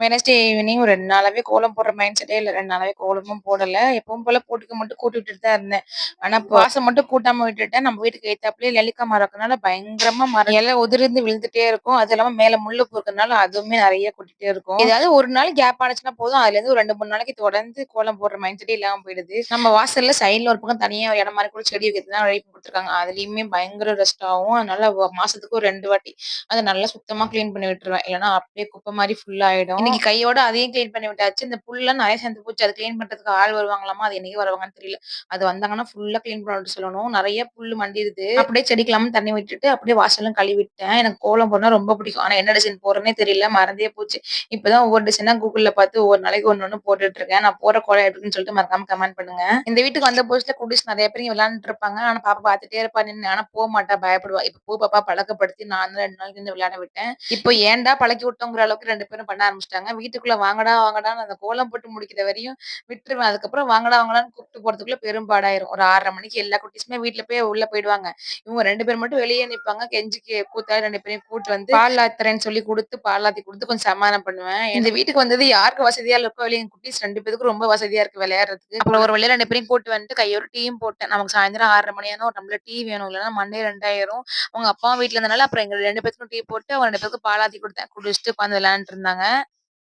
Wednesday evening ஒரு 2 நாளாவே கோலம் போடுற மைண்ட் செட்டே இல்ல. 2 நாளாவே கோலமும் போடல. எப்பவும் போல போட்டுக்க மட்டும் கூட்டி விட்டுட்டு தான் இருந்தேன். ஆனா வாசம் மட்டும் கூட்டாம விட்டுட்டேன். நம்ம வீட்டுக்கு எதுத்தாப்புலயே நெல்லிக்கா மரம் இருக்கனால பயங்கரமா இலை உதிர்ந்து விழுந்துட்டே இருக்கும். அது இல்லாம மேல முள்ளு பூக்கறனால அதுவுமே நெறைய கொட்டிட்டே இருக்கும். ஏதாவது ஒரு நாள் கேப் ஆனுச்சுன்னா போதும். அதுலேருந்து ஒரு 2, 3 நாளைக்கு தொடர்ந்து கோலம் போடுற மைண்ட் செட்டே இல்லாம போயிடுது. நம்ம வாசல்ல சைடுல ஒரு பக்கம் தனியா ஒரு இடம் மாரி கூட செடி வைக்கிறதுக்கு தான் ரெடி பண்ணி குடுத்துருக்காங்க. அதுலயுமே பயங்கர டஸ்ட் ஆகும். அதனால மாசத்துக்கு ஒரு 2 வாட்டி அத நல்லா சுத்தமா கிளீன் பண்ணி விட்டுருவேன். இல்லன்னா அப்படியே குப்பை மாரி ஃபுல் ஆயிடும். இன்னைக்கு கையோட அதையும் கிளீன் பண்ணி விட்டாச்சு. இந்த புல்லாம் நெறைய சேர்ந்து போச்சு. அத கிளீன் பண்றதுக்கு ஆள் வருவாங்களாமா. அது என்னைக்கு வருவாங்கன்னு தெரியல. அது வந்தாங்கன்னா ஃபுல்லா கிளீன் பண்ண விட சொல்லணும். நெறைய புல்லு மண்டிருது. அப்படியே செடிக்கெல்லாம் தண்ணி விட்டுட்டு அப்படியே வாசலும் கழுவி விட்டேன். எனக்கு கோலம் போடனா ரொம்ப பிடிக்கும். ஆனா என்ன டிசைன் போடுறேன்னே தெரியல. மறந்தே போச்சு. இப்பதான் ஒவ்வொரு டிசைனா Googleல பார்த்து ஒவ்வொரு நாளைக்கு ஒண்ணு போட்டுட்டு இருக்கேன். நான் போடுற கோலம் எப்படி இருக்குன்னு சொல்லிட்டு மறக்காம கமெண்ட் பண்ணுங்க. இந்த வீட்டுக்கு வந்த புதுசுல குட்டீஸ் நெறைய பேர் இங்க விளையாண்டுட்டு இருப்பாங்க. ஆனா பாப்பா பார்த்துட்டே இருப்பா நின்னு. ஆனா போமாட்டா, பயப்படுவா. இப்ப போ பாப்பா பழக்கப்படுத்தி நான் தான் 2 நாளைக்கு வந்து விளையாட விட்டேன். இப்போ ஏன்டா பழக்கி விட்டோங்கிற அளவுக்கு 2 பேரும் பண்ண ஆரம்பிச்சுட்டாங்க. வீட்டுக்குள்ள வாங்கடா, வாங்கடான்னு அந்த கோலம் போட்டு முடிக்கிற வரையும் விட்டுருவேன். அதுக்கப்புறம் வாங்கடா, வாங்கடான்னு கூப்பிட்டு போறதுக்குள்ள பெரும்பாடாயிரும். ஒரு 6:30 மணிக்கு எல்லா குட்டீஸுமே வீட்ல போய் உள்ள போயிடுவாங்க. இவங்க 2 பேர் மட்டும் வெளியே நிப்பாங்க. கெஞ்சி கூத்தாடி 2 பேரையும் கூட்டு வந்து பால் ஆத்துறேன்னு சொல்லி குடுத்து, பால் ஆத்தி குடுத்து கொஞ்சம் சமாதானம் பண்ணுவேன். இந்த வீட்டுக்கு வந்தது யாருக்கு வசதியா இருக்கோ இல்லையோ எங்க குட்டீஸ் 2 பேத்துக்கும் ரொம்ப வசதியா இருக்கு விளையாடுறதுக்கு. அப்புறம் ஒரு வழியா 2 பேரையும் கூட்டு வந்துட்டு கையோட டீயும் போட்டேன். நமக்கு சாயந்தரம் 6:30 மணி ஆனா ஒரு டம்ளர் டீ வேணும். இல்லன்னா மண்டே 2 ஆயிரும். அவங்க அப்பாவும் வீட்ல இருந்தனால அப்புறம் எங்க 2 பேத்துக்கும் டீ போட்டு அவங்க 2 பேருக்கும் பால் ஆத்தி குடுத்தேன். குடிச்சுட்டு உட்காந்து விளையாண்டுட்டு இருந்தாங்க.